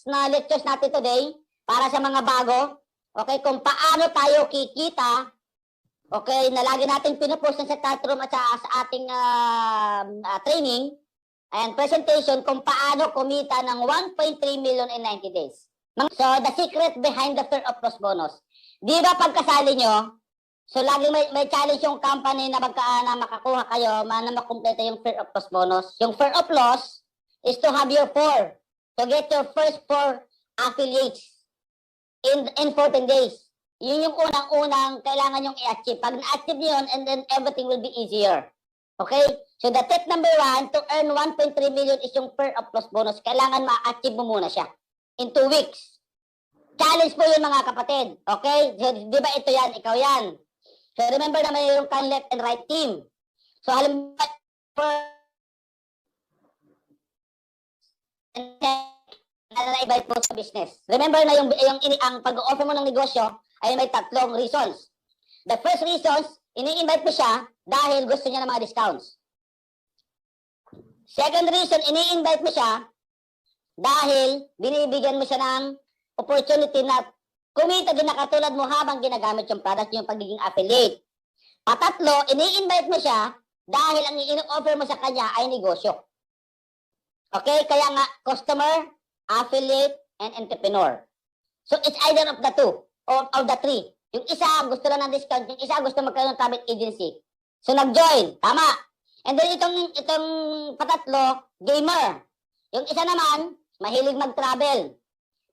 na lectures natin today para sa mga bago. Okay, kung paano tayo kikita. Okay, na lagi natin pinupost sa chatroom at sa ating training and presentation kung paano kumita ng 1.3 million in 90 days. So, the secret behind the fear of loss bonus. Di ba pagkasali nyo, so lagi may challenge yung company na makakuha kayo, na makumpleto yung fear of loss bonus. Yung fear of loss is to have your 4, to get your first 4 affiliates in 14 days. Yun yung unang-unang kailangan yung i-achieve. Pag na-achieve nyo yun, and then everything will be easier. Okay? So the tip number 1, to earn 1.3 million is yung fear of loss bonus. Kailangan ma-achieve mo muna siya in 2 weeks. Challenge po yun mga kapatid. Okay? So, di ba ito yan, ikaw yan. So remember na mayroon kang left and right team. So halimbawa, na-invite mo sa business. Remember na ang pag-offer mo ng negosyo ay may 3 reasons. The first reasons, ini-invite mo siya dahil gusto niya ng mga discounts. Second reason, ini-invite mo siya dahil binibigyan mo siya ng opportunity na kumita din na katulad mo habang ginagamit yung product yung pagiging affiliate. Patatlo, ini-invite mo siya dahil ang i-offer mo sa kanya ay negosyo. Okay? Kaya nga, customer, affiliate, and entrepreneur. So, it's either of the 2 or of the 3. Yung isa, gusto lang ng discount. Yung isa, gusto magkaroon ng private agency. So, nag-join. Tama. And then, itong patatlo, gamer. Yung isa naman, mahilig mag-travel.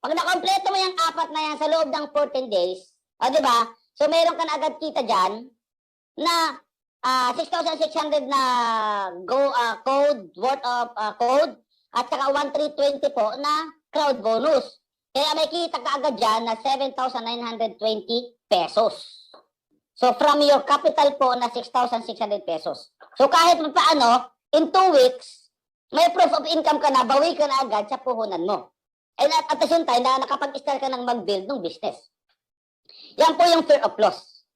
Pag nakompleto mo yung 4 na yan sa loob ng 14 days, o diba? So, meron ka na agad kita dyan na 6,600 na code, worth of code, at saka 1,320 po na crowd bonus. Kaya may kita ka agad dyan na 7,920 pesos. So, from your capital po na 6,600 pesos. So, kahit paano, in 2 weeks, may proof of income ka na, bawi ka na agad sa puhunan mo. And at the same time, nakapag-start ka ng mag-build ng business. Yan po yung fear of loss.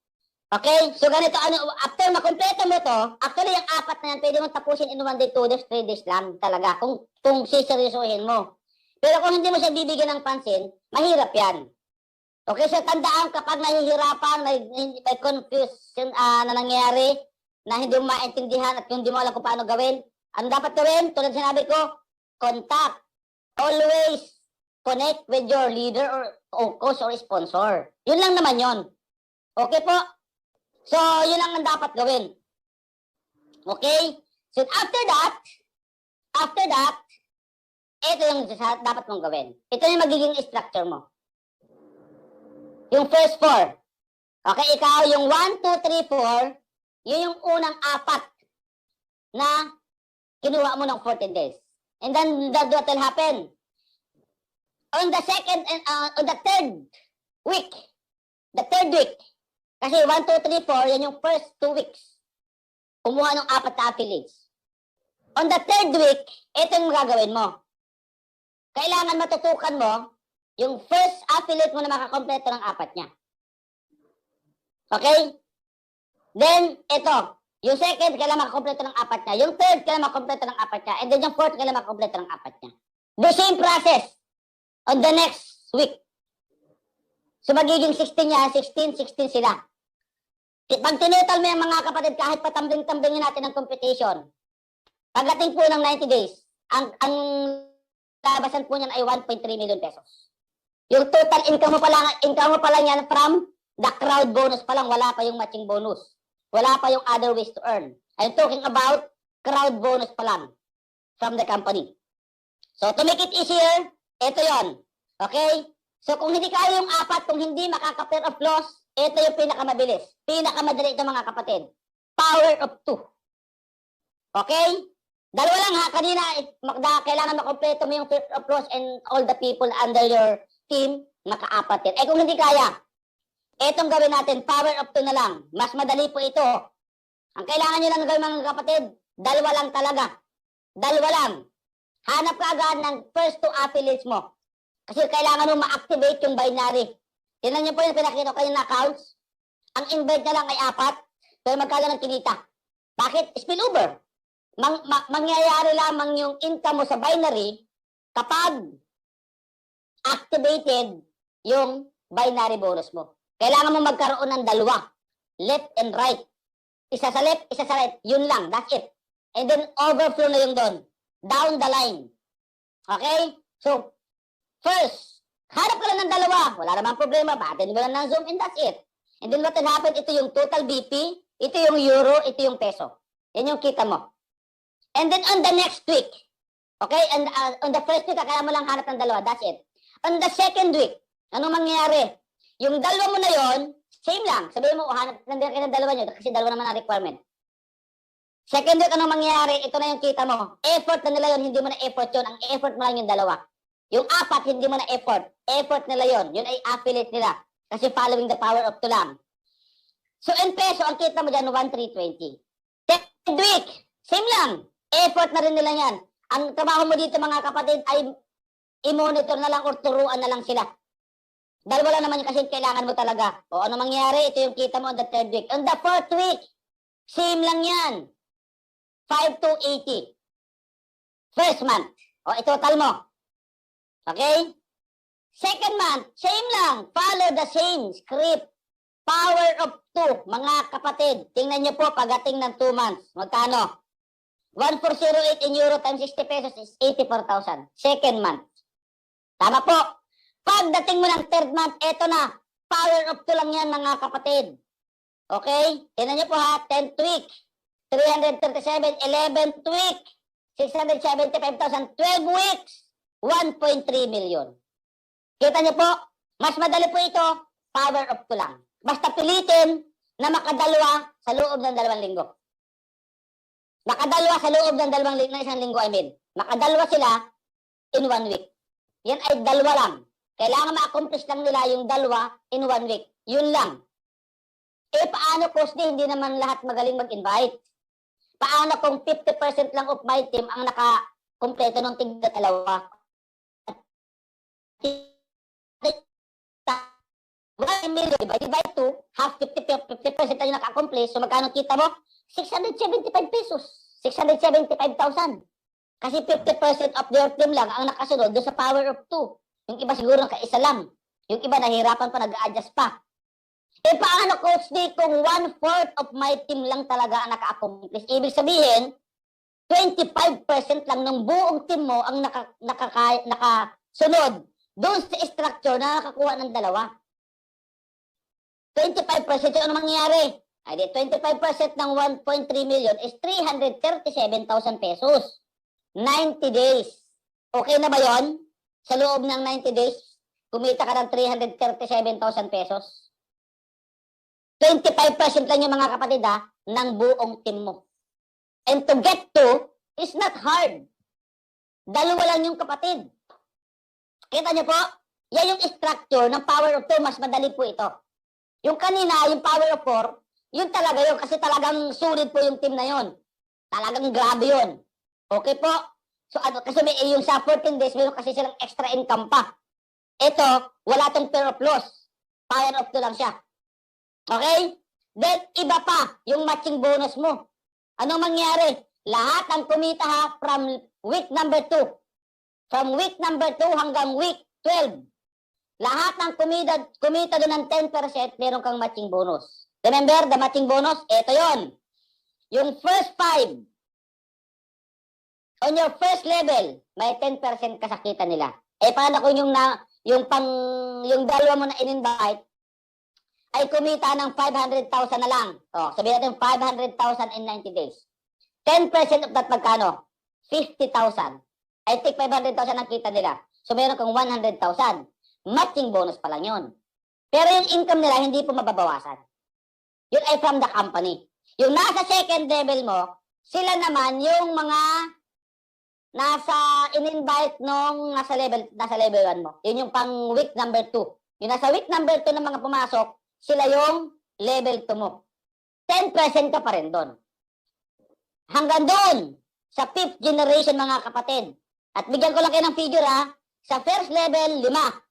Okay? So, ganito, after makompleto mo to, actually, yung 4 na yan, pwede mong tapusin in 1 day, 2 days, 3 days lang talaga, kung siseryosohin mo. Pero kung hindi mo siya bibigyan ng pansin, mahirap yan. Okay? So, tandaan, kapag nahihirapan, may confusion na nangyayari, na hindi mo maintindihan at hindi mo alam kung paano gawin, ang dapat gawin, tulad sinabi ko, contact. Always connect with your leader or coach or sponsor. Yun lang naman yun. Okay po? So, yun lang ang dapat gawin. Okay? So, after that, ito yung dapat mong gawin. Ito yung magiging structure mo. Yung first 4. Okay, ikaw, yung 1, 2, 3, 4, yun yung unang 4 na kinuha mo ng 14 days. And then, what will happen? On the second, on the third week, kasi 1, 2, 3, 4, yan yung first 2 weeks. Kumuha ng 4 na affiliates. On the third week, ito yung gagawin mo. Kailangan matutukan mo yung first affiliate mo na makakompleto ng 4 niya. Okay? Then, ito. Yung second, kailangan makakompleto ng 4 niya. Yung third, kailangan makakompleto ng 4 niya. And then yung fourth, kailangan makakompleto ng 4 niya. The same process on the next week. So, magiging 16 niya, 16 sila. Pag tinutal mo yung mga kapatid, kahit patambing-tambingin natin ng competition, pagdating po ng 90 days, ang labasan po niyan ay 1.3 million pesos. Yung total income mo pa lang yan from the crowd bonus pa lang, wala pa yung matching bonus. Wala pa yung other ways to earn. I'm talking about crowd bonus pa lang from the company. So, to make it easier, ito yon. Okay? So, kung hindi kaya yung 4, kung hindi makaka-fear of loss, ito yung pinakamabilis. Pinakamadali ito mga kapatid. Power of 2. Okay? Dalawa lang ha. Kanina, kailangan makompleto mo yung fear of loss and all the people under your team, maka-4 yan. Kung hindi kaya, itong gawin natin, power of 2 na lang. Mas madali po ito. Ang kailangan nyo lang gawin mga kapatid, dalawa lang talaga. Dalawa lang. Hanap ka agad ng first 2 affiliates mo. Kasi kailangan mo ma-activate yung binary. Tingnan niyo po yung pinakita ko yung accounts. Ang invite na lang ay 4, pero magkano ng kinita. Bakit? Spillover. Mangyayari lamang yung income mo sa binary kapag activated yung binary bonus mo. Kailangan mo magkaroon ng dalawa. Left and right. Isa sa left, isa sa right. Yun lang. That's it. And then overflow na yung doon. Down the line. Okay? So, first, hanap ka lang ng dalawa. Wala namang problema. Batin mo lang ng Zoom and that's it. And then what will happen, ito yung total BP, ito yung euro, ito yung peso. Yan yung kita mo. And then on the next week, okay, and on the first week, kaya mo lang hanap ng dalawa. That's it. On the second week, anong mangyayari? Yung dalawa mo na yon, same lang. Sabihin mo, hanap ng dalawa nyo kasi dalawa naman ang requirement. Second week, anong mangyayari? Ito na yung kita mo. Effort na nila yun, hindi mo na effort yun. Ang effort mo lang yung dalawa. Yung apat, hindi mo na effort. Effort nila yun. Yun ay affiliate nila. Kasi following the power of 2 lang. So, in peso, ang kita mo dyan, 1,320. Third week, same lang. Effort na rin nila yan. Ang trabaho mo dito, mga kapatid, ay i-monitor na lang or turuan na lang sila. Dalawa lang naman yung kasi kailangan mo talaga. O ano mangyari? Ito yung kita mo on the third week. On the fourth week, same lang yan. 5,280. First month. O, itotal mo. Okay? Second month, same lang. Follow the same script. Power of 2, mga kapatid. Tingnan nyo po, pagating ng 2 months. Magkano? 1,408 in euro times 60 pesos is 84,000. Second month. Tama po. Pagdating mo ng third month, eto na. Power of 2 lang yan, mga kapatid. Okay? Tingnan nyo po ha, 10th week. 337, 11th week. 675,000, 12 weeks. 1.3 million. Kita niyo po, mas madali po ito, power of 2 lang. Basta pilitin na makadalawa sa loob ng 2 linggo. Makadalawa sa loob ng 2 linggo, na 1 linggo, I mean. Makadalawa sila in 1 week. Yan ay 2 lang. Kailangan ma-accomplish lang nila yung 2 in 1 week. Yun lang. Eh, paano, Coach D, hindi naman lahat magaling mag-invite? Paano kung 50% lang of my team ang naka-kompleto ng tig-2? 1 million divided by 2, half 50% na yung naka-accomplish. So magkano kita mo? 675 pesos. 675,000. Kasi 50% of their team lang ang nakasunod doon sa power of 2. Yung iba siguro nakaisa lang. Yung iba nahihirapan pa, nag-a-adjust pa. Eh paano, Coach D, kung 1/4 of my team lang talaga ang naka-accomplish? Ibig sabihin, 25% lang ng buong team mo ang nakasunod doon sa structure na nakakuha ng 2. 25% yung ano mangyayari? Ay di, 25% ng 1.3 million is 337,000 pesos. 90 days. Okay na ba yon? Sa loob ng 90 days, kumita ka ng 337,000 pesos. 25% lang yung mga kapatid ha, ng buong team mo. And to get to is not hard. 2 lang yung kapatid. Kita niyo po? Yan yung structure ng power of 2. Mas madali po ito. Yung kanina, yung power of 4, yun talaga yun. Kasi talagang sulit po yung team na yun. Talagang grabe yun. Okay po? So, kasi may yung sa 14 days, mayroon kasi silang extra income pa. Ito, wala tong pair of loss. Power of 2 lang siya. Okay? Then, iba pa, yung matching bonus mo. Anong mangyari? Lahat ang kumita ha, from week number 2. From week number 2 hanggang week 12. Lahat ng kumita doon ng 10%, meron kang matching bonus. Remember, the matching bonus, ito yon. Yung first 5, on your first level, may 10% kasakitan nila. Eh, paano kung yung 2 mo na in-invite, ay kumita ng 500,000 na lang. O, sabihin natin 500,000 in 90 days. 10% of that magkano? 50,000. I think 500,000 ang kita nila. So, meron kang 100,000. Matching bonus pa lang yun. Pero yung income nila, hindi po mababawasan. Yun ay from the company. Yung nasa second level mo, sila naman yung mga nasa in-invite nung nasa level 1 mo. Yun yung pang week number 2. Yung nasa week number 2 ng mga pumasok, sila yung level 2 mo. 10% ka pa rin doon. Hanggang doon, sa 5th generation mga kapatid. At bigyan ko lang kayo ng figure ha. Sa first level, 5.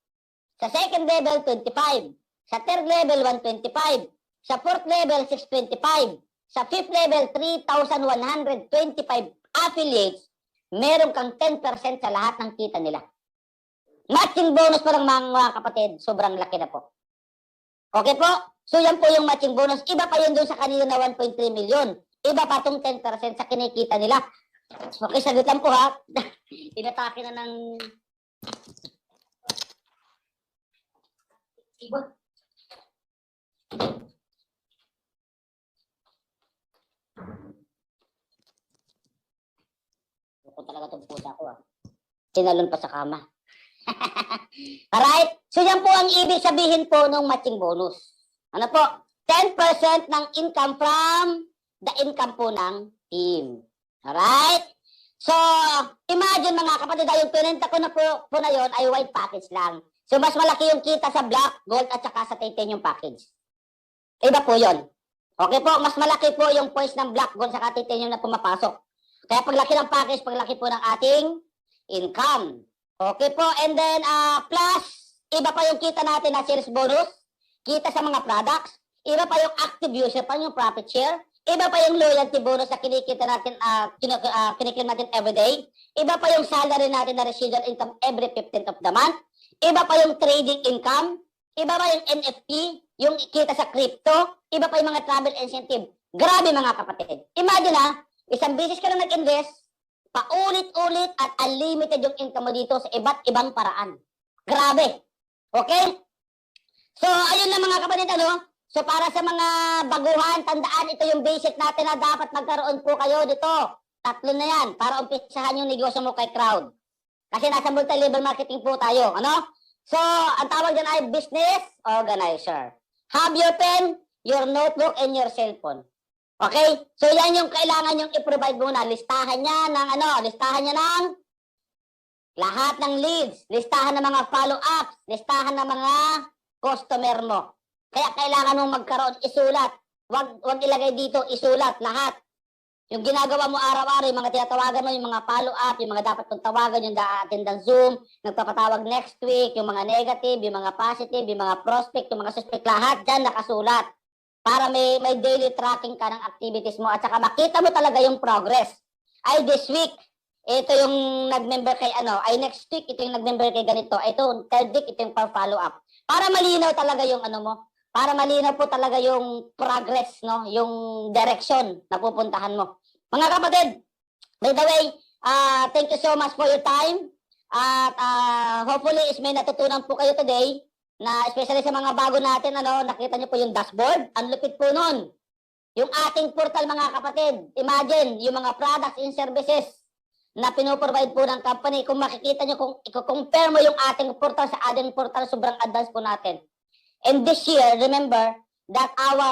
Sa second level, 25. Sa third level, 125. Sa fourth level, 625. Sa fifth level, 3,125 affiliates. Meron kang 10% sa lahat ng kita nila. Matching bonus pa lang mga kapatid, sobrang laki na po. Okay po? So yan po yung matching bonus. Iba pa yun doon sa kanila na 1.3 million. Iba pa itong 10% sa kinikita nila. Okay, sagot lang po ha. Inatake na ng... Iba. Ako talaga itong pusa ko ha. Sinalon pa sa kama. Alright? So yan po ang ibig sabihin po ng matching bonus. Ano po? 10% ng income from the income po ng team. Alright? So, imagine mga kapatid, yung pinenta ko na po na yun ay white package lang. So, mas malaki yung kita sa black, gold, at saka sa titanium package. Iba po yun. Okay po, mas malaki po yung points ng black, gold, saka titanium na pumapasok. Kaya paglaki ng package, paglaki po ng ating income. Okay po, and then plus, iba pa yung kita natin na sales bonus, kita sa mga products, iba pa yung active user, pa yung profit share, iba pa yung loyalty bonus na kinikita natin, kiniklaim natin everyday, iba pa yung salary natin na residual income every 15th of the month, iba pa yung trading income, iba pa yung NFT, yung kita sa crypto, iba pa yung mga travel incentive. Grabe mga kapatid. Imagine isang business ka na nag-invest, paulit-ulit at unlimited yung income mo dito sa iba't ibang paraan. Grabe. Okay? So, ayun na mga kapatid, So, para sa mga baguhan, tandaan, ito yung basic natin na dapat magkaroon po kayo dito. 3 na yan, para umpisahan yung negosyo mo kay crowd. Kasi nasa multi-level marketing po tayo, So, ang tawag dyan ay business organizer. Have your pen, your notebook, and your cellphone. Okay? So, yan yung kailangan yung i-provide muna. Listahan niya ng listahan niya ng lahat ng leads, listahan ng mga follow-ups, listahan ng mga customer mo. Kaya kailangan mong magkaroon, isulat. Wag ilagay dito, isulat lahat. Yung ginagawa mo araw-araw, yung mga tinatawagan mo, yung mga follow-up, yung mga dapat mong tawagan, yung attendance Zoom, nagpapatawag next week, yung mga negative, yung mga positive, yung mga prospect, yung mga suspect, lahat dyan nakasulat. Para may daily tracking ka ng activities mo at saka makita mo talaga yung progress. Ay, this week, ito yung nag-member kay ay next week, ito yung nag-member kay ganito. Ito, third week, ito yung follow-up. Para malinaw talaga yung mo. Para malinaw po talaga yung progress, yung direction na pupuntahan mo. Mga kapatid, by the way, thank you so much for your time. At hopefully is may natutunan po kayo today na especially sa mga bago natin, nakita niyo po yung dashboard. Ang lupit po nun. Yung ating portal mga kapatid, imagine yung mga products and services na pinoprovide po ng company. Kung makikita niyo, kung i-compare mo yung ating portal sa ating portal, sobrang advanced po natin. And this year, remember that our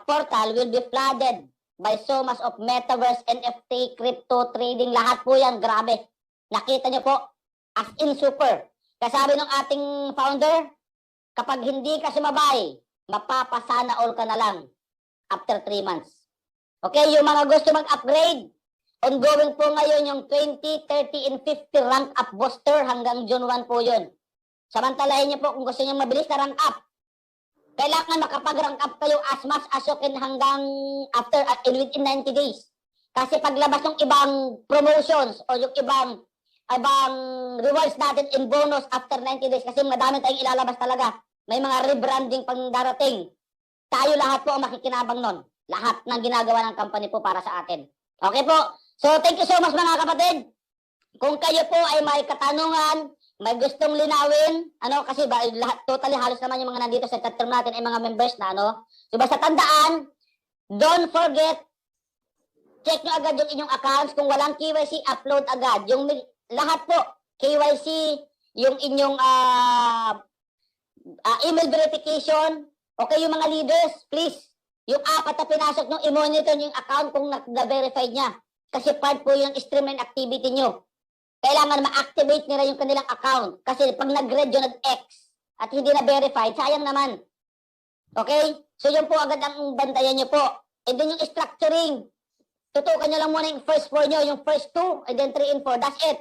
portal will be flooded by so much of metaverse, NFT, crypto, trading, lahat po yan, grabe. Nakita nyo po, as in super. Kasabi ng ating founder, kapag hindi ka sumabay, mapapasana all ka na lang after 3 months. Okay, yung mga gusto mag-upgrade, ongoing po ngayon yung 20, 30, and 50 rank up booster hanggang June 1 po yun. Samantalahin niyo po kung gusto niyo mabilis na rank up. Kailangan makapag-rank up kayo as much as you can hanggang after within 90 days. Kasi paglabas ng ibang promotions o yung ibang rewards natin in bonus after 90 days kasi madami tayong ilalabas talaga. May mga rebranding pang darating. Tayo lahat po ang makikinabang nun. Lahat ng ginagawa ng company po para sa atin. Okay po? So thank you so much mga kapatid. Kung kayo po ay may katanungan, may gustong linawin, kasi lahat, totally halos naman yung mga nandito sa chat room natin ay mga members na, So basta tandaan, don't forget, check nyo agad yung inyong accounts. Kung walang KYC, upload agad. Yung lahat po, KYC, yung inyong email verification, okay, yung mga leaders, please, yung 4 na pinasok nyo, i-monitor yung account kung na-verified niya. Kasi part po yung streamline activity nyo. Kailangan ma-activate nila yung kanilang account. Kasi pag nag-red yun, nag-X, at hindi na-verified, sayang naman. Okay? So yun po agad ang bantayan nyo po. And then yung structuring, tutukan nyo lang muna yung first 4 nyo, yung first 2, and then 3 and 4. That's it.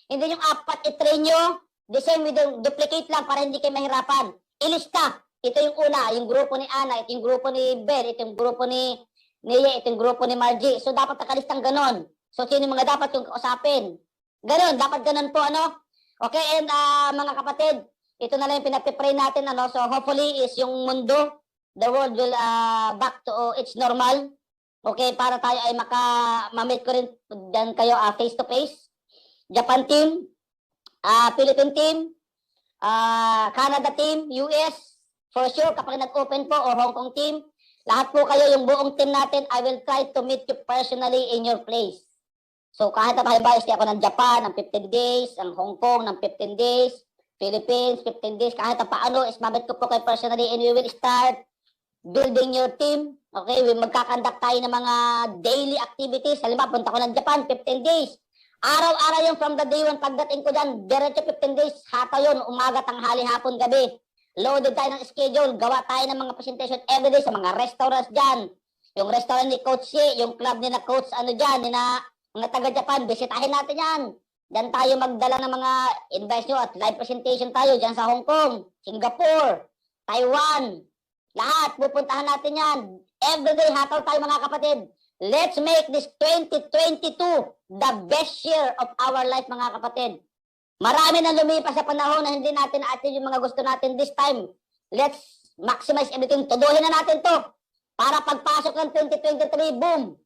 And then yung 4, i-train nyo, the same with the duplicate lang para hindi kayo mahirapan. Ilista. Ito yung una, yung grupo ni Ana, ito yung grupo ni Ben, ito yung grupo ni Nia, ito yung grupo ni Margie. So dapat nakalistang ganon. So sino yung mga dapat yung kausapin? Ganon, dapat ganon po, Okay, and mga kapatid, ito na lang yung pinapipray natin. Ano? So hopefully is yung mundo, the world will back to its normal. Okay, para tayo ay mamit ko rin dyan kayo face to face. Japan team, Philippine team, Canada team, US, for sure kapag nag-open po, or Hong Kong team, lahat po kayo, yung buong team natin, I will try to meet you personally in your place. So kahit na halimbawa, stay ako ng Japan ng 15 days, ang Hong Kong ng 15 days, Philippines 15 days, kahit na paano, is mabit ko po kayo personally, and we will start building your team. Okay, we magkakandak tayo ng mga daily activities. Halimbawa, punta ko ng Japan, 15 days. Araw-araw yung from the day 1, pagdating ko dyan, diretso 15 days, hata yun, umaga, tanghali, hapon, gabi. Loaded tayo ng schedule, gawa tayo ng mga presentation everyday sa mga restaurants dyan. Yung restaurant ni Coach Ye, yung club ni na Coach dyan, ni na mga taga-Japan, bisitahin natin yan. Diyan tayo magdala ng mga invite nyo at live presentation tayo dyan sa Hong Kong, Singapore, Taiwan. Lahat, pupuntahan natin yan. Everyday, hataw tayo mga kapatid. Let's make this 2022 the best year of our life mga kapatid. Marami na lumipas sa panahon na hindi natin na-achieve yung mga gusto natin this time. Let's maximize everything. Tuduhin na natin to. Para pagpasok ng 2023, boom!